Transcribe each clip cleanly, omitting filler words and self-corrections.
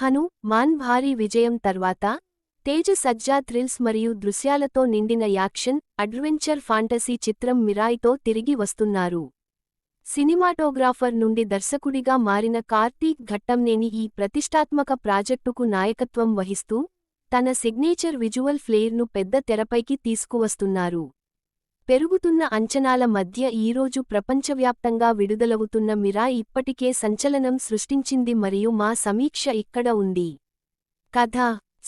మాన్ భారీ విజయం తర్వాత తేజ సజ్జా థ్రిల్స్ మరియు దృశ్యాలతో నిండిన యాక్షన్, అడ్వెంచర్ ఫాంటసీ చిత్రం మిరాయితో తిరిగి వస్తున్నారు. సినిమాటోగ్రాఫర్ నుండి దర్శకుడిగా మారిన కార్తీక్ ఘట్టంనేని ఈ ప్రతిష్టాత్మక ప్రాజెక్టుకు నాయకత్వం వహిస్తూ తన సిగ్నేచర్ విజువల్ ఫ్లేర్ను పెద్ద తెరపైకి తీసుకువస్తున్నారు. పెరుగుతున్న అంచనాల మధ్య ఈరోజు ప్రపంచవ్యాప్తంగా విడుదలవుతున్న మిరాయ్ ఇప్పటికే సంచలనం సృష్టించింది మరియు మా సమీక్ష ఇక్కడ ఉంది. కథ: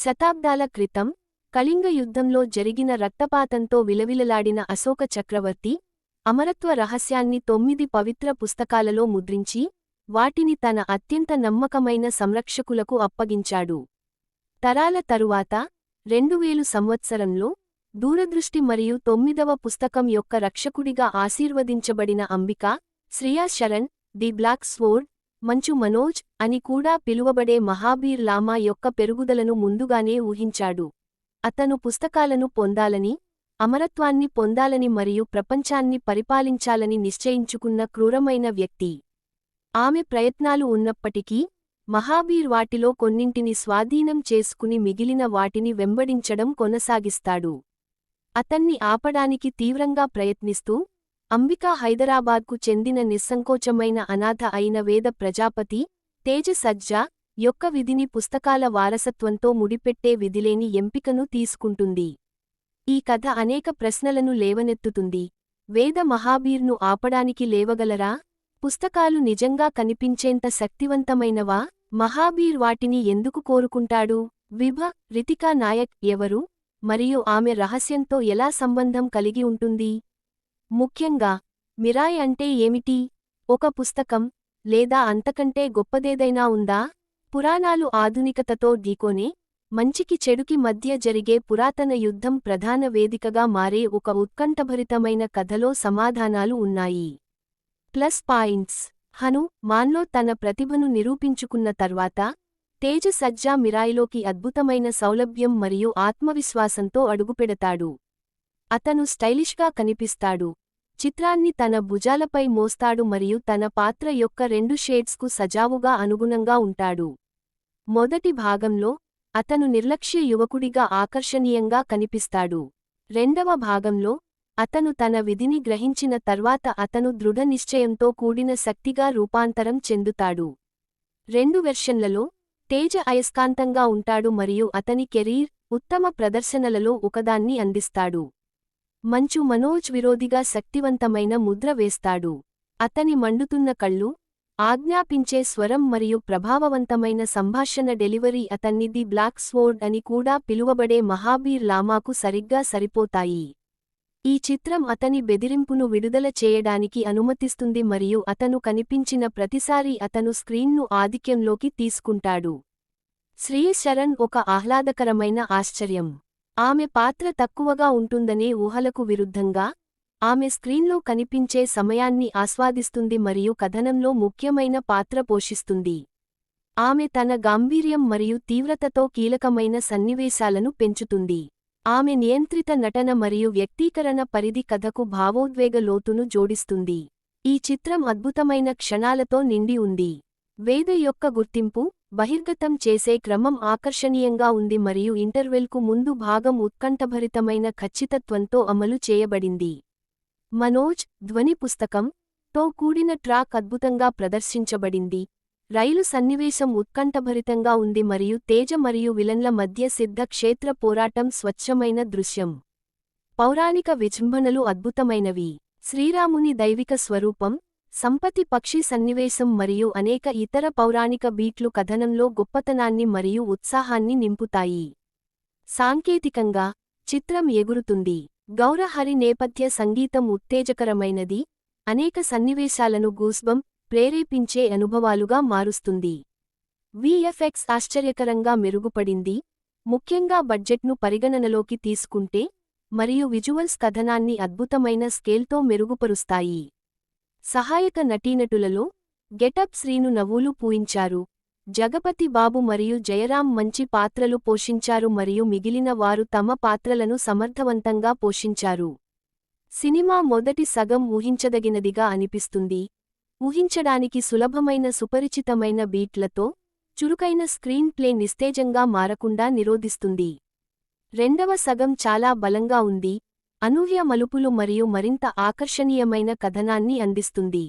శతాబ్దాల క్రితం కళింగ యుద్ధంలో జరిగిన రక్తపాతంతో విలవిలలాడిన అశోక చక్రవర్తి అమరత్వ రహస్యాన్ని 9 పవిత్ర పుస్తకాలలో ముద్రించి వాటిని తన అత్యంత నమ్మకమైన సంరక్షకులకు అప్పగించాడు. తరాల తరువాత 2000 సంవత్సరంలో దూరదృష్టి మరియు 9వ పుస్తకం యొక్క రక్షకుడిగా ఆశీర్వదించబడిన Ambika, Shriya Saran, the black sword, Manchu Manoj అని కూడా పిలువబడే మహాబీర్ లామా యొక్క పెరుగుదలను ముందుగానే ఊహించాడు. అతను పుస్తకాలను పొందాలని, అమరత్వాన్ని పొందాలని మరియు ప్రపంచాన్ని పరిపాలించాలని నిశ్చయించుకున్న క్రూరమైన వ్యక్తి. ఆమె ప్రయత్నాలు ఉన్నప్పటికీ, మహాబీర్ వాటిలో కొన్నింటిని స్వాధీనం చేసుకుని మిగిలిన వాటిని వెంబడించడం కొనసాగిస్తాడు. అతన్ని ఆపడానికి తీవ్రంగా ప్రయత్నిస్తూ, అంబికా హైదరాబాద్కు చెందిన నిస్సంకోచమైన అనాథ అయిన వేద ప్రజాపతి, తేజ సజ్జా యొక్క విధిని పుస్తకాల వారసత్వంతో ముడిపెట్టే విధిలేని ఎంపికను తీసుకుంటుంది. ఈ కథ అనేక ప్రశ్నలను లేవనెత్తుతుంది. వేద మహాబీర్ను ఆపడానికి లేవగలరా? పుస్తకాలు నిజంగా కనిపించేంత శక్తివంతమైనవా? మహాబీర్ వాటిని ఎందుకు కోరుకుంటాడు? రితికా నాయక్ ఎవరు, మరియు ఆమె రహస్యంతో ఎలా సంబంధం కలిగి ఉంటుంది? ముఖ్యంగా, మిరాయ్ అంటే ఏమిటి? ఒక పుస్తకం, లేదా అంతకంటే గొప్పదేదైనా ఉందా? పురాణాలు ఆధునికతతో ఢీకొనే, మంచికి చెడుకి మధ్య జరిగే పురాతన యుద్ధం ప్రధాన వేదికగా మారే ఒక ఉత్కంఠభరితమైన కథలో సమాధానాలు ఉన్నాయి. ప్లస్ పాయింట్స్: మాన్లో తన ప్రతిభను నిరూపించుకున్న తర్వాత తేజ సజ్జా మిరాయిలోకి అద్భుతమైన సౌలభ్యం మరియు ఆత్మవిశ్వాసంతో అడుగుపెడతాడు. అతను స్టైలిష్గా కనిపిస్తాడు, చిత్రాన్ని తన భుజాలపై మోస్తాడు మరియు తన పాత్ర యొక్క 2 షేడ్స్కు సజావుగా అనుగుణంగా ఉంటాడు. మొదటి భాగంలో అతను నిర్లక్ష్య యువకుడిగా ఆకర్షణీయంగా కనిపిస్తాడు. రెండవ భాగంలో అతను తన విధిని గ్రహించిన తర్వాత అతను దృఢ నిశ్చయంతో కూడిన శక్తిగా రూపాంతరం చెందుతాడు. 2 వెర్షన్లలో తేజ అయస్కాంతంగా ఉంటాడు మరియు అతని కెరీర్ ఉత్తమ ప్రదర్శనలలో ఒకదాన్ని అందిస్తాడు. మంచు మనోజ్ విరోధిగా శక్తివంతమైన ముద్ర వేస్తాడు. అతని మండుతున్న కళ్ళు, ఆజ్ఞాపించే స్వరం మరియు ప్రభావవంతమైన సంభాషణ డెలివరీ అతన్ని ది బ్లాక్ స్వోర్డ్ అని కూడా పిలువబడే మహాబీర్ లామాకు సరిగ్గా సరిపోతాయి. ఈ చిత్రం అతని బెదిరింపును విడుదల చేయడానికి అనుమతిస్తుంది మరియు అతను కనిపించిన ప్రతిసారీ అతను స్క్రీన్ను ఆధిక్యంలోకి తీసుకుంటాడు. శ్రియా శరణ్ ఒక ఆహ్లాదకరమైన ఆశ్చర్యం. ఆమె పాత్ర తక్కువగా ఉంటుందనే ఊహలకు విరుద్ధంగా, ఆమె స్క్రీన్లో కనిపించే సమయాన్ని ఆస్వాదిస్తుంది మరియు కథనంలో ముఖ్యమైన పాత్ర పోషిస్తుంది. ఆమె తన గాంభీర్యం మరియు తీవ్రతతో కీలకమైన సన్నివేశాలను పెంచుతుంది. ఆమె నియంత్రిత నటన మరియు వ్యక్తీకరణ పరిధి కథకు భావోద్వేగ లోతును జోడిస్తుంది. ఈ చిత్రం అద్భుతమైన క్షణాలతో నిండి ఉంది. వేద యొక్క గుర్తింపు, బహిర్గతం చేసే క్రమం ఆకర్షణీయంగా ఉంది మరియు ఇంటర్వెల్కు ముందు భాగం ఉత్కంఠభరితమైన ఖచ్చితత్వంతో అమలు చేయబడింది. మనోజ్, ధ్వని పుస్తకం తో కూడిన ట్రాక్ అద్భుతంగా ప్రదర్శించబడింది. రైలు సన్నివేశం ఉత్కంఠభరితంగా ఉంది మరియు తేజ మరియు విలన్ల మధ్య సిద్ధ క్షేత్ర పోరాటం స్వచ్ఛమైన దృశ్యం. పౌరాణిక విజృంభణలు అద్భుతమైనవి. శ్రీరాముని దైవిక స్వరూపం, సంపతి పక్షి సన్నివేశం మరియు అనేక ఇతర పౌరాణిక బీట్లు కథనంలో గొప్పతనాన్ని మరియు ఉత్సాహాన్ని నింపుతాయి. సాంకేతికంగా, చిత్రం ఎగురుతుంది. గౌరహరి నేపథ్య సంగీతం ఉత్తేజకరమైనది, అనేక సన్నివేశాలను గూస్బం ప్రేరేపించే అనుభవాలుగా మారుస్తుంది. విఎఫ్ఎక్స్ ఆశ్చర్యకరంగా మెరుగుపడింది, ముఖ్యంగా బడ్జెట్ను పరిగణనలోకి తీసుకుంటే, మరియు విజువల్స్ కథనాన్ని అద్భుతమైన స్కేల్తో మెరుగుపరుస్తాయి. సహాయక నటీనటులలో గెటప్ శ్రీను నవ్వులు పూయించారు. జగపతి బాబు మరియు జయరాం మంచి పాత్రలు పోషించారు మరియు మిగిలిన వారు తమ పాత్రలను సమర్థవంతంగా పోషించారు. సినిమా మొదటి సగం ఊహించదగినదిగా అనిపిస్తుంది. ఊహించడానికి సులభమైన సుపరిచితమైన బీట్లతో, చురుకైన స్క్రీన్ ప్లే నిస్తేజంగా మారకుండా నిరోధిస్తుంది. రెండవ సగం చాలా బలంగా ఉంది, అనూహ్య మలుపులు మరియు మరింత ఆకర్షణీయమైన కథనాన్ని అందిస్తుంది.